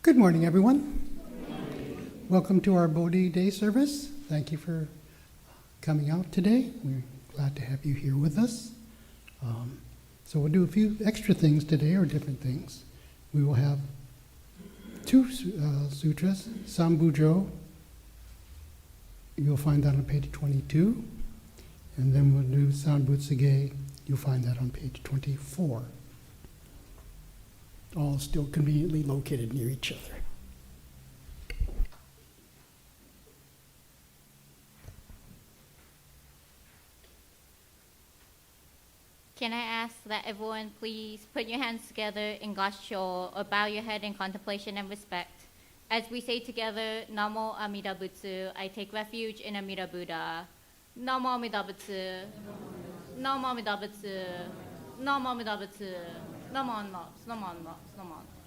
Good morning, everyone. Welcome to our Bodhi Day service. Thank you for coming out today. We're glad to have you here with us. So we'll do a few extra things today, or different things. We will have two sutras, Sambujo. You'll find that on page 22. And then we'll do Sanbutsige. You'll find that on page 24. All still conveniently located near each other. Can I ask that everyone please put your hands together in Gassho or bow your head in contemplation and respect. As we say together, Namo Amida Butsu, I take refuge in Amida Buddha. Namo Amida Butsu, Namo Amida Butsu, Namo Amida Butsu, Namo Amida Butsu, Namo Amida Butsu, Namo Amida Butsu.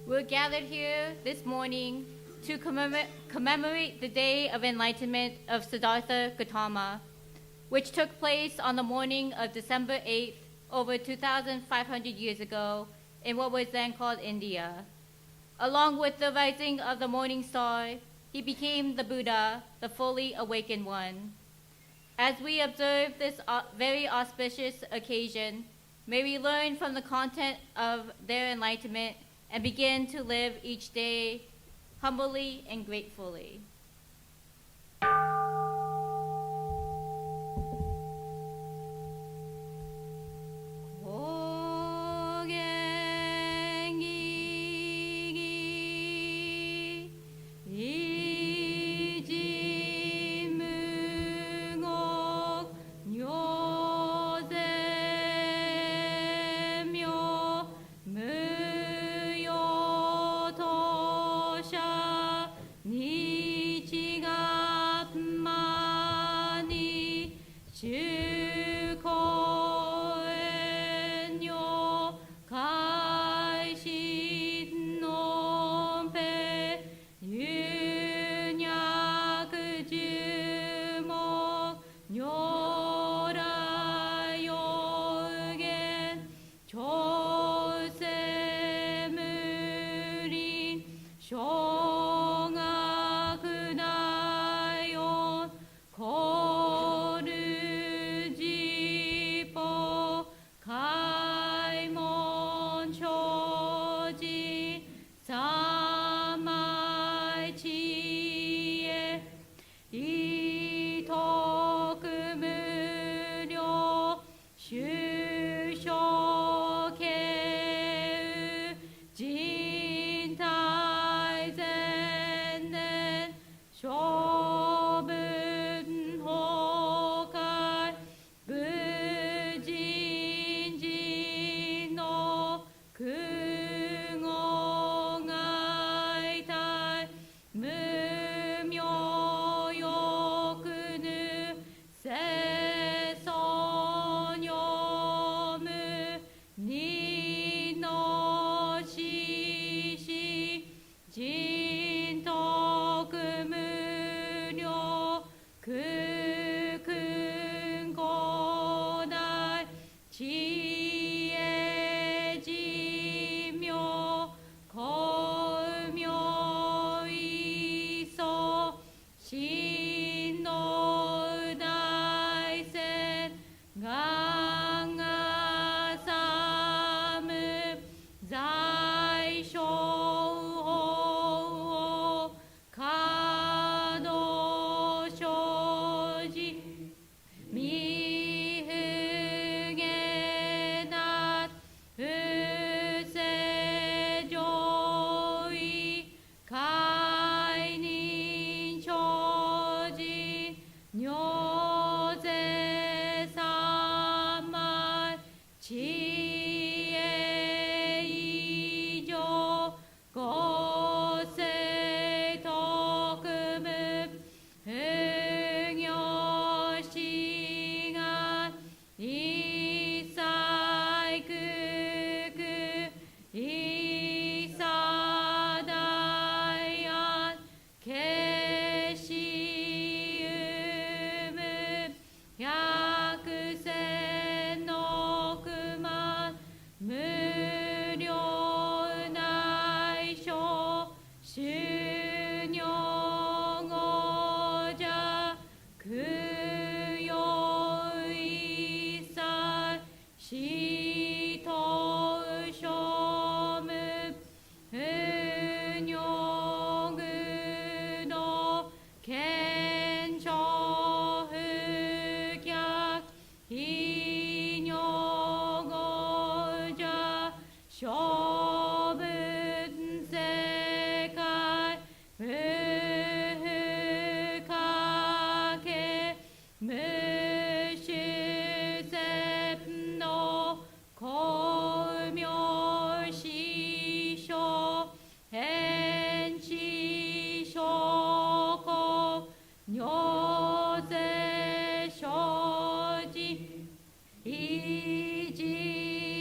We're gathered here this morning to commemorate the Day of Enlightenment of Siddhartha Gautama, which took place on the morning of December 8th, over 2,500 years ago, in what was then called India. Along with the rising of the morning star, he became the Buddha, the fully awakened one. As we observe this very auspicious occasion, may we learn from the content of their enlightenment and begin to live each day humbly and gratefully.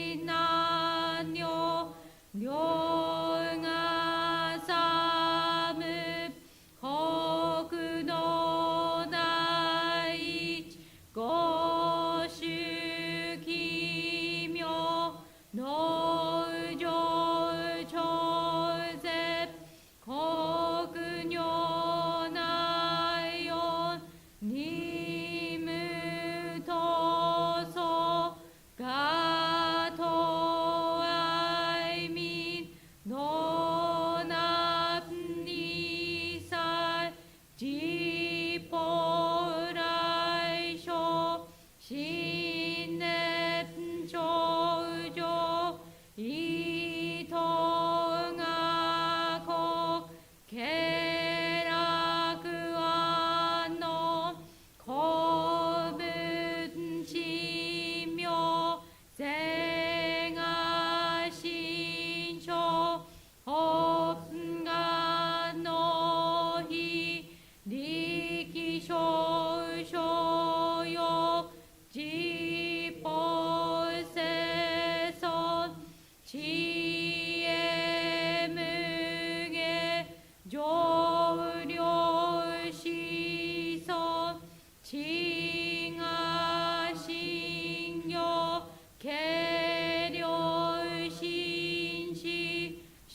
이진난요 묘응아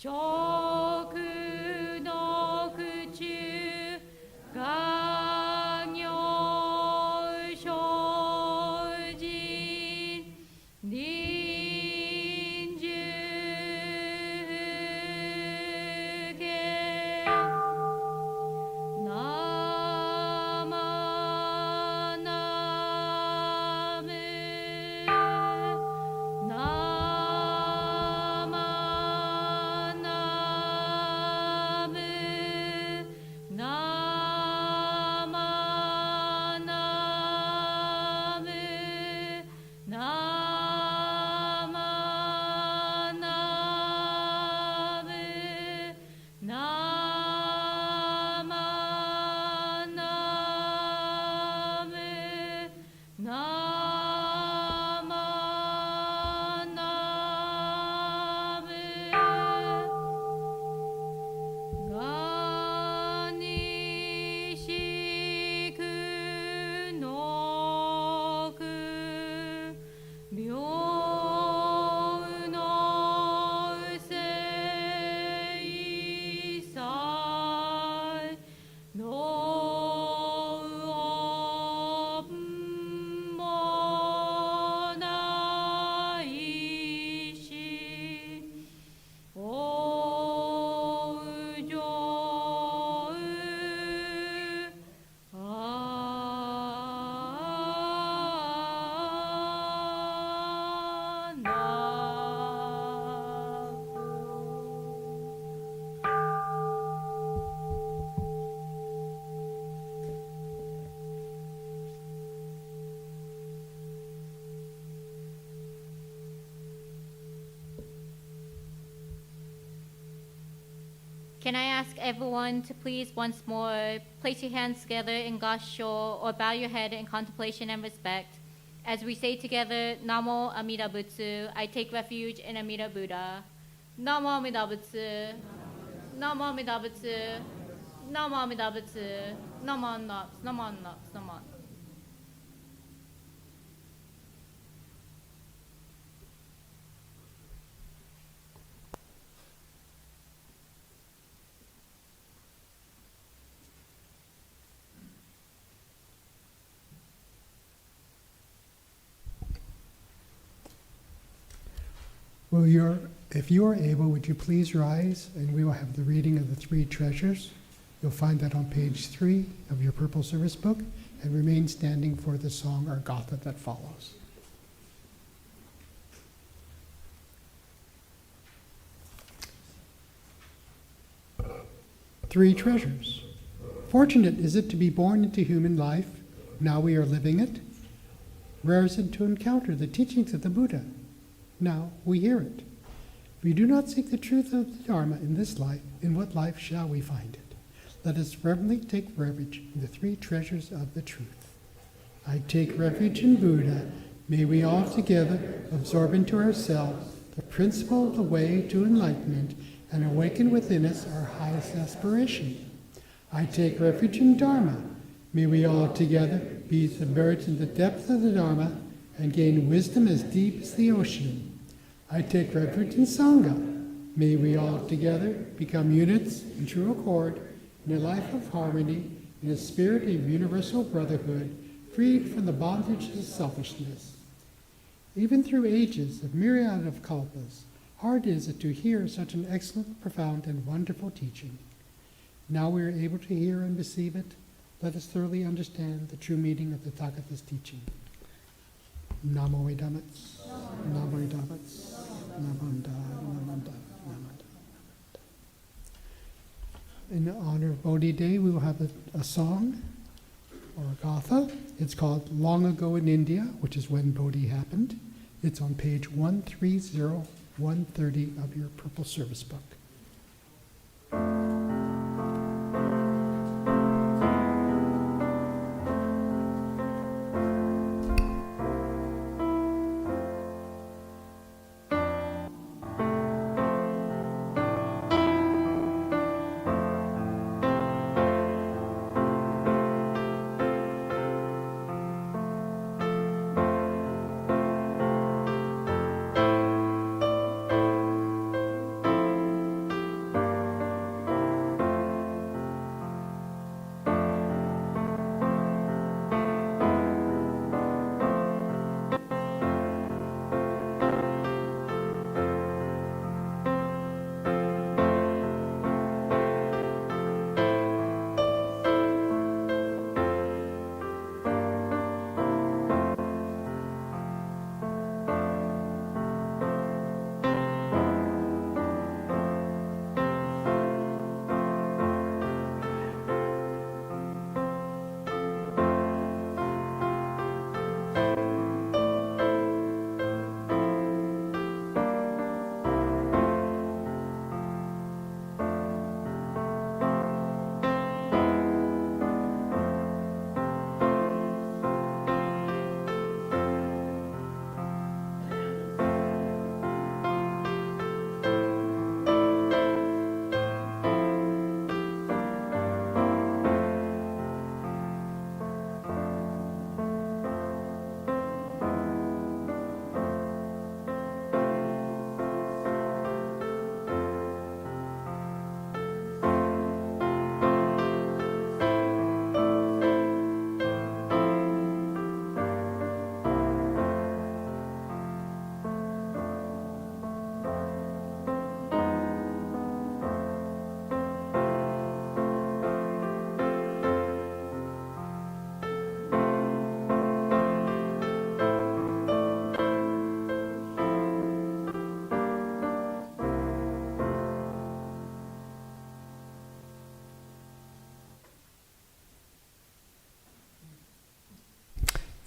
食の苦中願行精進臨終形ナマナムナマナムナマナムナマナムナマナムナマナムがにしくのく病のせいさのもないしおうじょうあなCan I ask everyone to please once more place your hands together in Gassho or bow your head in contemplation and respect as we say together, Namo Amida Butsu, I take refuge in Amida Buddha. Namo Amida Butsu, Namo Amida Butsu, Namo Amida Butsu, Namo Nox, Namo Nox, Namo. Well, if you are able, would you please rise, and we will have the reading of the three treasures. You'll find that on page 3 of your purple service book, and remain standing for the song or gatha that follows. Three treasures. Fortunate is it to be born into human life. Now we are living it. Rare is it to encounter the teachings of the Buddha. Now we hear it. We do not seek the truth of the Dharma in this life. In what life shall we find it? Let us reverently take refuge in the three treasures of the truth. I take refuge in Buddha. May we all together absorb into ourselves the principle of the way to enlightenment and awaken within us our highest aspiration. I take refuge in Dharma. May we all together be submerged in the depth of the Dharma and gain wisdom as deep as the ocean. I take refuge in Sangha. May we all together become units in true accord, in a life of harmony, in a spirit of universal brotherhood, freed from the bondage of selfishness. Even through ages of myriad of kalpas, hard is it to hear such an excellent, profound, and wonderful teaching. Now we are able to hear and receive it. Let us thoroughly understand the true meaning of the Tathagata's teaching. Namo Vedamats, Namo Vedamats, Namanda, Namanda, Namanda. In honor of Bodhi Day, we will have a song or a gatha. It's called Long Ago in India, which is when Bodhi happened. It's on page 130, 130 of your purple service book.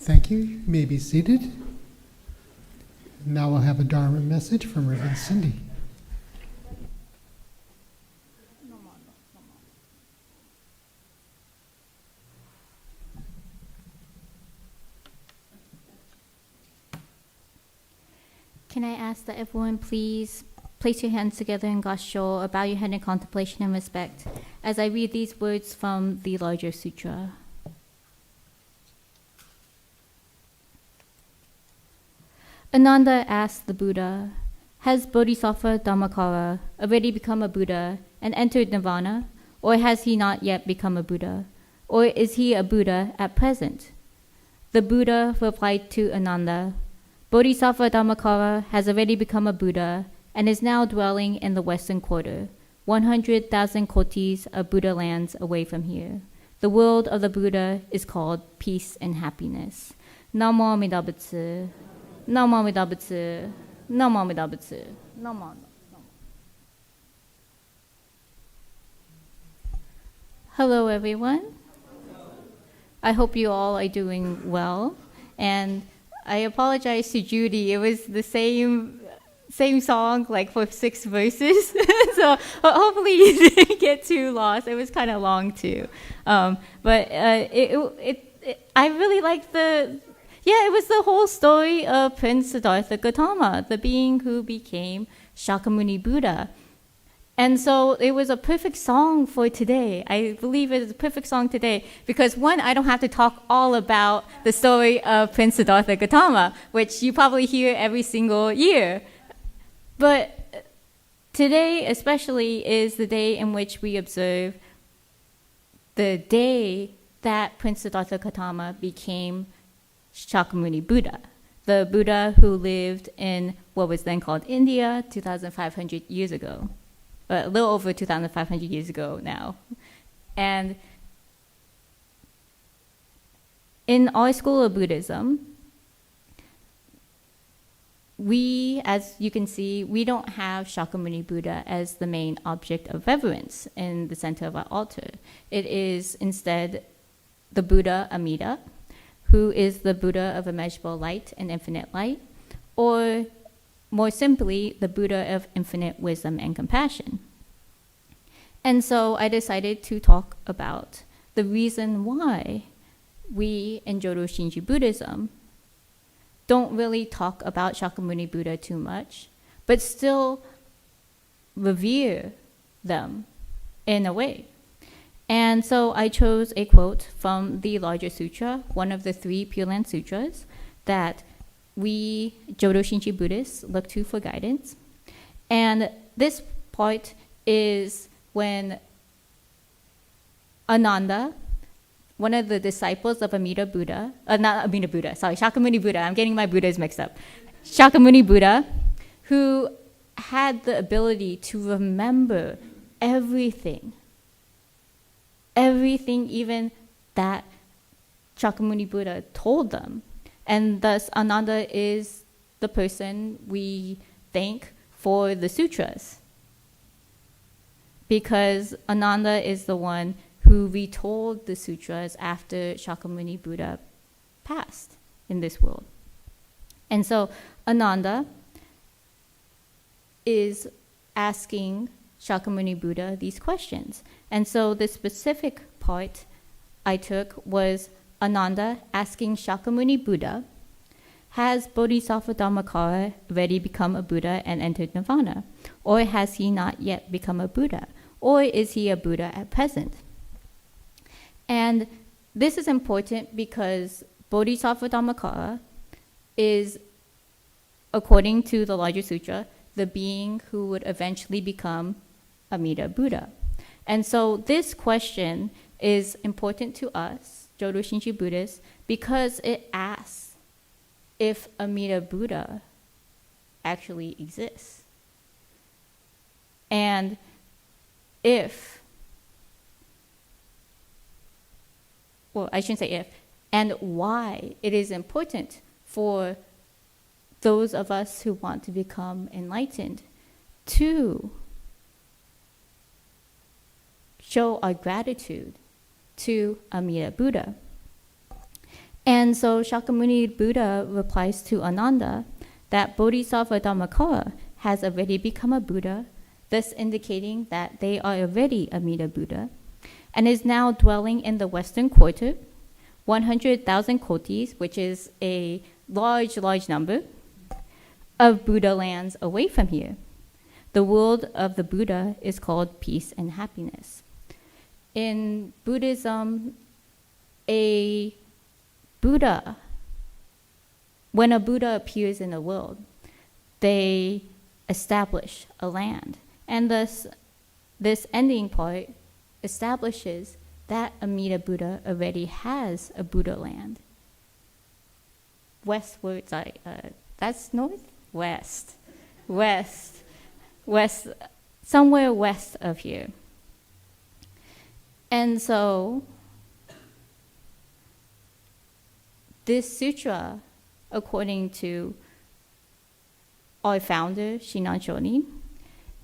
Thank you. You may be seated. Now we'll have a Dharma message from Reverend Cindy. Can I ask that everyone please place your hands together in Gassho, or bow your head in contemplation and respect as I read these words from the larger sutra. Ananda asked the Buddha, has Bodhisattva Dhammakara already become a Buddha and entered Nirvana, or has he not yet become a Buddha? Or is he a Buddha at present? The Buddha replied to Ananda, Bodhisattva Dhammakara has already become a Buddha and is now dwelling in the western quarter, 100,000 kotis of Buddha lands away from here. The world of the Buddha is called peace and happiness. Namo Amida Butsu. Namo Amida Butsu. Namo Amida Butsu. Namo. Hello, everyone. I hope you all are doing well. And I apologize to Judy. It was the same song, like for 6 verses. So hopefully you didn't get too lost. It was kind of long too. But I really liked it was the whole story of Prince Siddhartha Gautama, the being who became Shakyamuni Buddha. And so it was a perfect song for today. I believe it is a perfect song today because, one, I don't have to talk all about the story of Prince Siddhartha Gautama, which you probably hear every single year. But today especially is the day in which we observe the day that Prince Siddhartha Gautama became Shakyamuni Buddha, the Buddha who lived in what was then called India 2,500 years ago. A little over 2,500 years ago now. And in our school of Buddhism, we, as you can see, we don't have Shakyamuni Buddha as the main object of reverence in the center of our altar. It is instead the Buddha Amida, who is the Buddha of immeasurable light and infinite light, or more simply, the Buddha of infinite wisdom and compassion. And so I decided to talk about the reason why we in Jodo Shinji Buddhism don't really talk about Shakyamuni Buddha too much, but still revere them in a way. And so I chose a quote from the larger sutra, one of the 3 Pure Land Sutras that we Jodo Shinji Buddhists look to for guidance. And this part is when Ananda, one of the disciples of Amida Buddha, Shakyamuni Buddha, I'm getting my Buddhas mixed up. Shakyamuni Buddha, who had the ability to remember everything even that Shakyamuni Buddha told them. And thus, Ananda is the person we thank for the sutras. Because Ananda is the one who retold the sutras after Shakyamuni Buddha passed in this world. And so, Ananda is asking Shakyamuni Buddha these questions. And so, the specific part I took was Ananda asking Shakyamuni Buddha, has Bodhisattva Dhammakara already become a Buddha and entered Nirvana? Or has he not yet become a Buddha? Or is he a Buddha at present? And this is important because Bodhisattva Dhammakara is, according to the larger sutra, the being who would eventually become Amida Buddha. And so this question is important to us, Jodo Shinji Buddhists, because it asks if Amida Buddha actually exists. And and why it is important for those of us who want to become enlightened to show our gratitude to Amida Buddha. And so Shakyamuni Buddha replies to Ananda that Bodhisattva Dhammakara has already become a Buddha, thus indicating that they are already Amida Buddha, and is now dwelling in the Western Quarter, 100,000 kotis, which is a large, large number, of Buddha lands away from here. The world of the Buddha is called peace and happiness. In Buddhism, a Buddha, when a Buddha appears in the world, they establish a land. And thus, this ending part establishes that Amida Buddha already has a Buddha land. Westward, sorry, that's north? West. West. West, somewhere west of here. And so, this sutra, according to our founder, Shinan Shonin,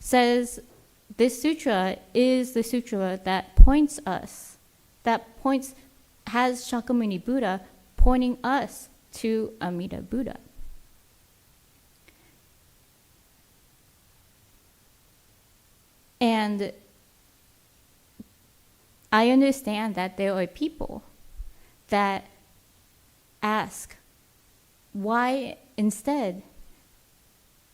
says this sutra is the sutra that has Shakyamuni Buddha pointing us to Amida Buddha. And I understand that there are people that ask, why instead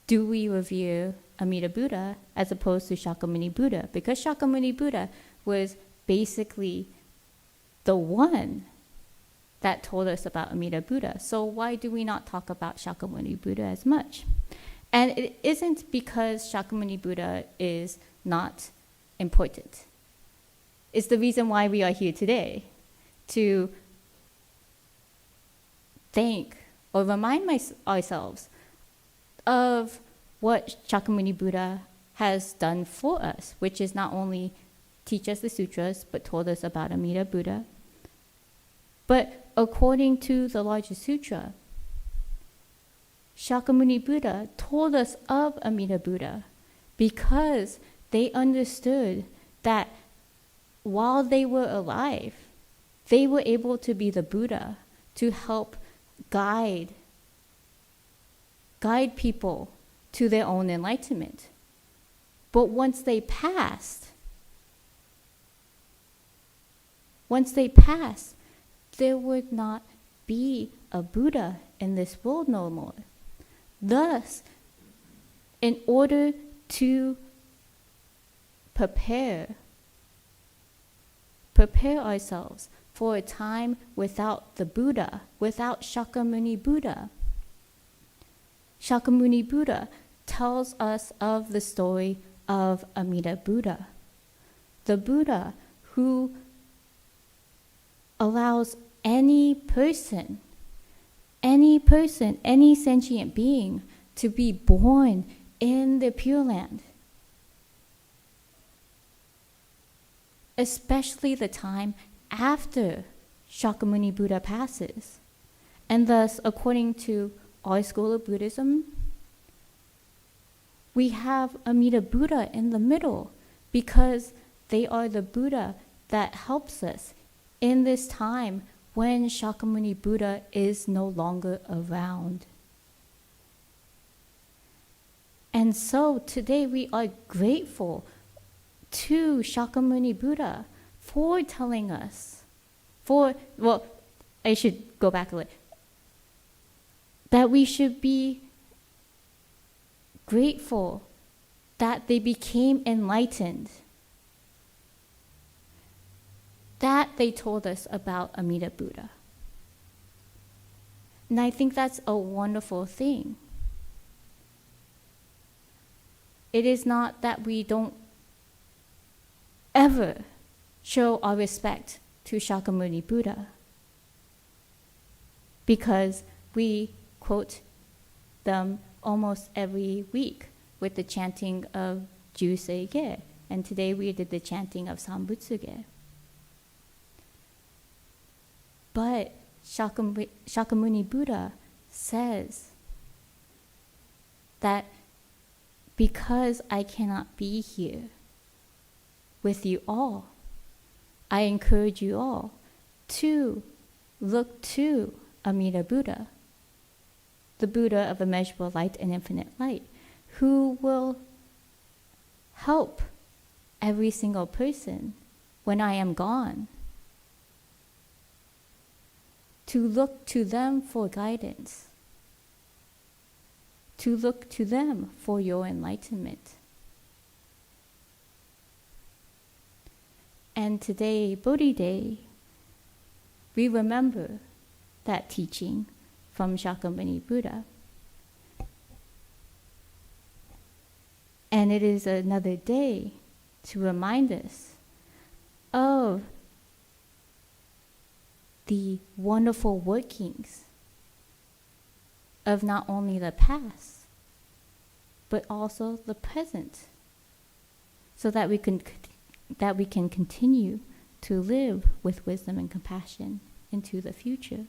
do we revere Amida Buddha as opposed to Shakyamuni Buddha? Because Shakyamuni Buddha was basically the one that told us about Amida Buddha. So why do we not talk about Shakyamuni Buddha as much? And it isn't because Shakyamuni Buddha is not important. It's the reason why we are here today, to thank or remind ourselves of what Shakyamuni Buddha has done for us, which is not only teach us the sutras, but told us about Amida Buddha. But according to the larger sutra, Shakyamuni Buddha told us of Amida Buddha because they understood that while they were alive, they were able to be the Buddha to help guide people to their own enlightenment. But once they passed, there would not be a Buddha in this world no more. Thus, in order to prepare ourselves for a time without the Buddha, without Shakyamuni Buddha, Shakyamuni Buddha tells us of the story of Amida Buddha, the Buddha who allows any person, any sentient being to be born in the Pure Land, especially the time after Shakyamuni Buddha passes. And thus, according to our school of Buddhism, we have Amida Buddha in the middle because they are the Buddha that helps us in this time when Shakyamuni Buddha is no longer around. And so today we are grateful to Shakyamuni Buddha for telling us, I should go back a little, that we should be grateful that they became enlightened, that they told us about Amida Buddha. And I think that's a wonderful thing. It is not that we don't ever show our respect to Shakyamuni Buddha, because we quote them almost every week with the chanting of Jusei-ge, and today we did the chanting of Sambutsu-ge. But Shakyamuni Buddha says that because I cannot be here with you all, I encourage you all to look to Amida Buddha, the Buddha of immeasurable light and infinite light, who will help every single person when I am gone. To look to them for guidance, to look to them for your enlightenment. And today, Bodhi Day, we remember that teaching from Shakyamuni Buddha. And it is another day to remind us of the wonderful workings of not only the past, but also the present, so that we can continue to live with wisdom and compassion into the future.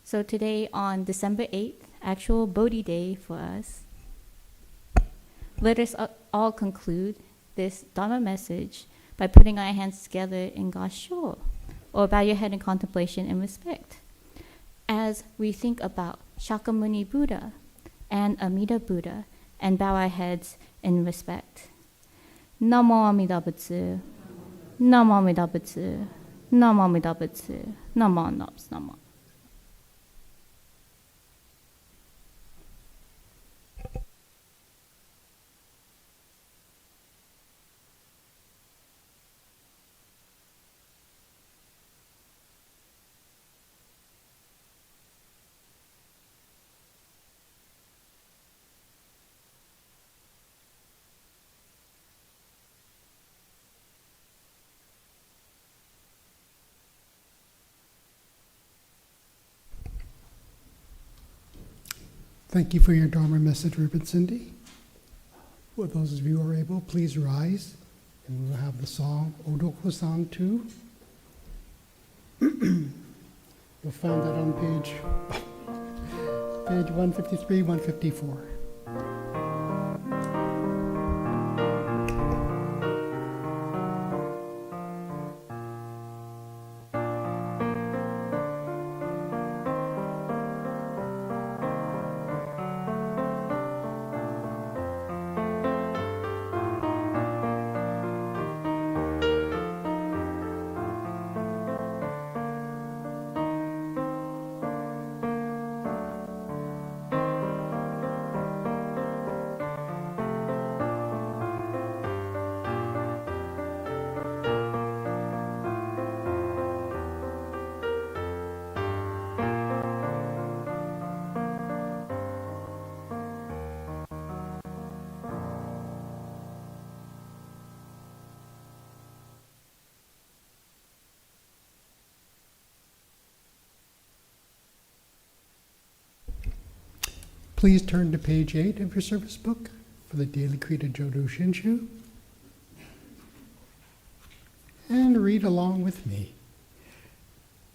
So today, on December 8th, actual Bodhi Day for us, let us all conclude this Dharma message by putting our hands together in Gasho, or bow your head in contemplation and respect, as we think about Shakyamuni Buddha and Amida Buddha, and bow our heads in respect. Namo Amida Butsu, Namo Amida Butsu, Namo Amida Butsu, Namo Nops Namo. Thank you for your Dharma message, Ruben Cindy. For those of you who are able, please rise, and we will have the song Odoko-san 2. You'll find that on page 153, 154. Please turn to page 8 of your service book for the Daily Krita Jodo Shinshu, and read along with me.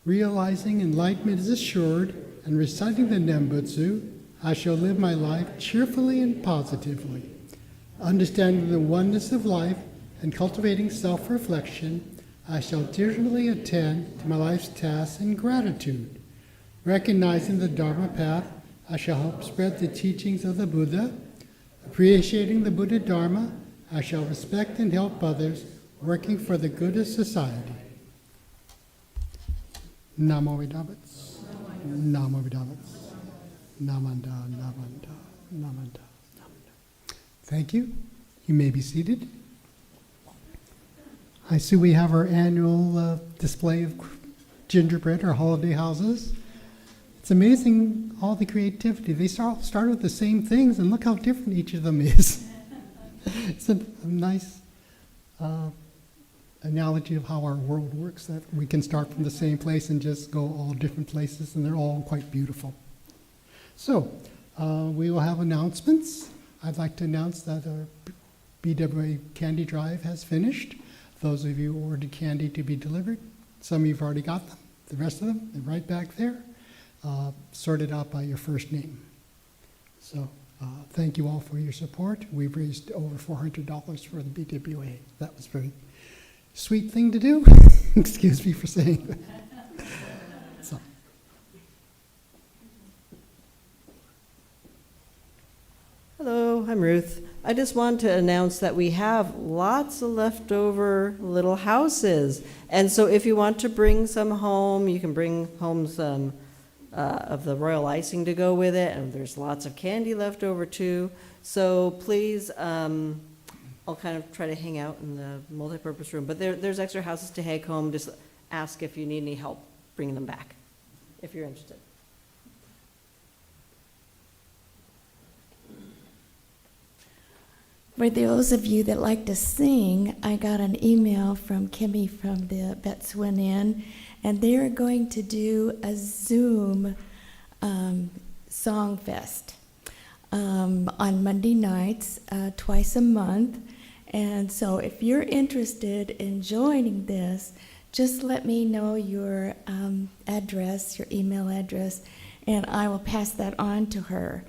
Realizing enlightenment is assured and reciting the Nembutsu, I shall live my life cheerfully and positively. Understanding the oneness of life and cultivating self-reflection, I shall diligently attend to my life's tasks in gratitude. Recognizing the Dharma path, I shall help spread the teachings of the Buddha. Appreciating the Buddha Dharma, I shall respect and help others, working for the good of society. Namo Vidabats. Namo Vidabats. Namanda, Namanda, Namanda, Namanda. Thank you. You may be seated. I see we have our annual display of gingerbread, our holiday houses. It's amazing all the creativity. They start with the same things, and look how different each of them is. It's a nice analogy of how our world works, that we can start from the same place and just go all different places, and they're all quite beautiful. So, we will have announcements. I'd like to announce that our BWA candy drive has finished. Those of you who ordered candy to be delivered, some of you have already got them. The rest of them, they're right back there. Sorted out by your first name. So thank you all for your support. We've raised over $400 for the BWA. That was very sweet thing to do. Excuse me for saying that. So. Hello, I'm Ruth. I just want to announce that we have lots of leftover little houses. And so if you want to bring some home, you can bring home some of the royal icing to go with it. And there's lots of candy left over too. So please, I'll kind of try to hang out in the multipurpose room. But there's extra houses to take home. Just ask if you need any help bringing them back, if you're interested. For those of you that like to sing, I got an email from Kimmy from the Betswin Inn, and they're going to do a Zoom song fest on Monday nights, twice a month. And so if you're interested in joining this, just let me know your address, your email address, and I will pass that on to her.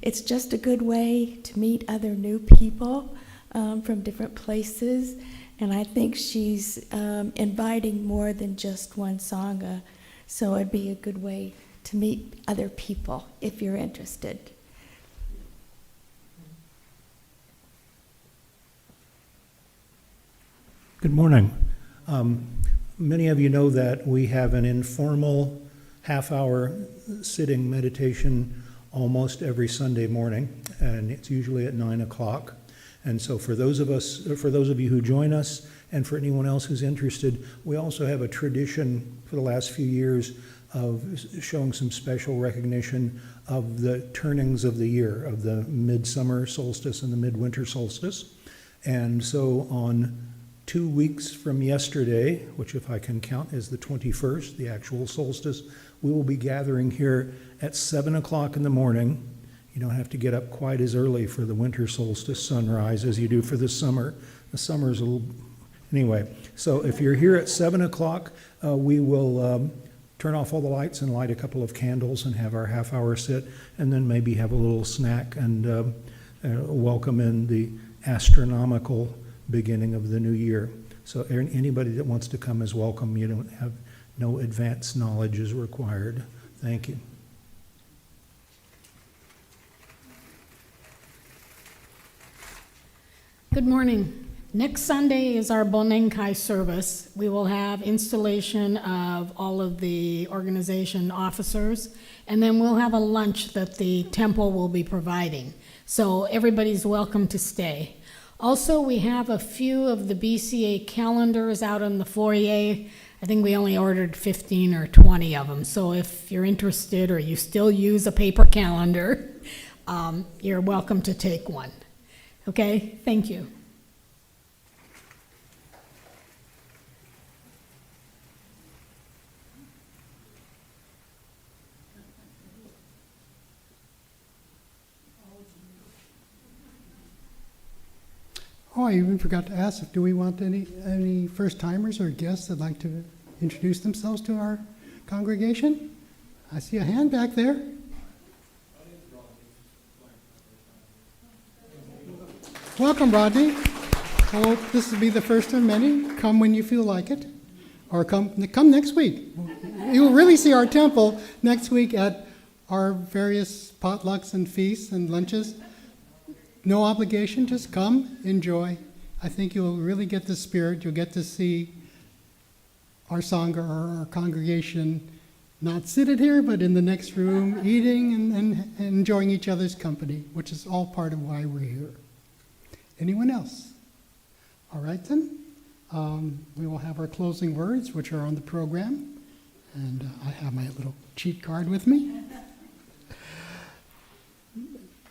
It's just a good way to meet other new people from different places, and I think she's inviting more than just one sangha, so it'd be a good way to meet other people if you're interested. Good morning. Many of you know that we have an informal half-hour sitting meditation almost every Sunday morning, and it's usually at 9 o'clock. And so for those of you who join us, and for anyone else who's interested, we also have a tradition for the last few years of showing some special recognition of the turnings of the year, of the midsummer solstice and the midwinter solstice. And so on 2 weeks from yesterday, which if I can count is the 21st, the actual solstice, we will be gathering here at 7 o'clock in the morning. You don't have to get up quite as early for the winter solstice sunrise as you do for the summer. The summer's a little... Anyway, so if you're here at 7 o'clock, we will turn off all the lights and light a couple of candles and have our half-hour sit, and then maybe have a little snack and welcome in the astronomical beginning of the new year. So anybody that wants to come is welcome. You don't have... No advanced knowledge is required. Thank you. Good morning. Next Sunday is our Bonenkai service. We will have installation of all of the organization officers, and then we'll have a lunch that the temple will be providing. So everybody's welcome to stay. Also, we have a few of the BCA calendars out in the foyer. I think we only ordered 15 or 20 of them. So if you're interested or you still use a paper calendar, you're welcome to take one. Okay, thank you. Oh, I even forgot to ask, do we want any first-timers or guests that'd like to introduce themselves to our congregation? I see a hand back there. Welcome, Rodney. I hope this will be the first of many. Come when you feel like it, or come next week. You'll really see our temple next week at our various potlucks and feasts and lunches. No obligation, just come, enjoy. I think you'll really get the spirit. You'll get to see our Sangha, our congregation, not seated here, but in the next room, eating and enjoying each other's company, which is all part of why we're here. Anyone else? All right then. We will have our closing words, which are on the program. And I have my little cheat card with me.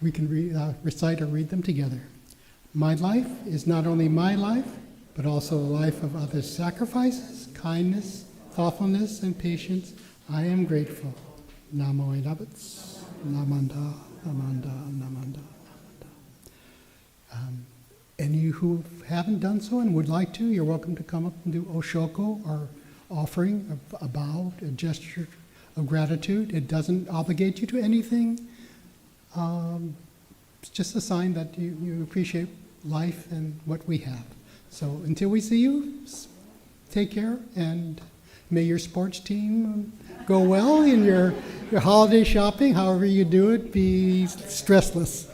We can recite or read them together. My life is not only my life, but also the life of others' sacrifices, kindness, thoughtfulness, and patience. I am grateful. Namo Edabats. Namanda, Namanda, Namanda, Namanda. Any who haven't done so and would like to, you're welcome to come up and do Oshoko, or offering, a bow, a gesture of gratitude. It doesn't obligate you to anything. It's just a sign that you appreciate life and what we have. So until we see you, take care, and may your sports team go well in your holiday shopping, however you do it, be stressless.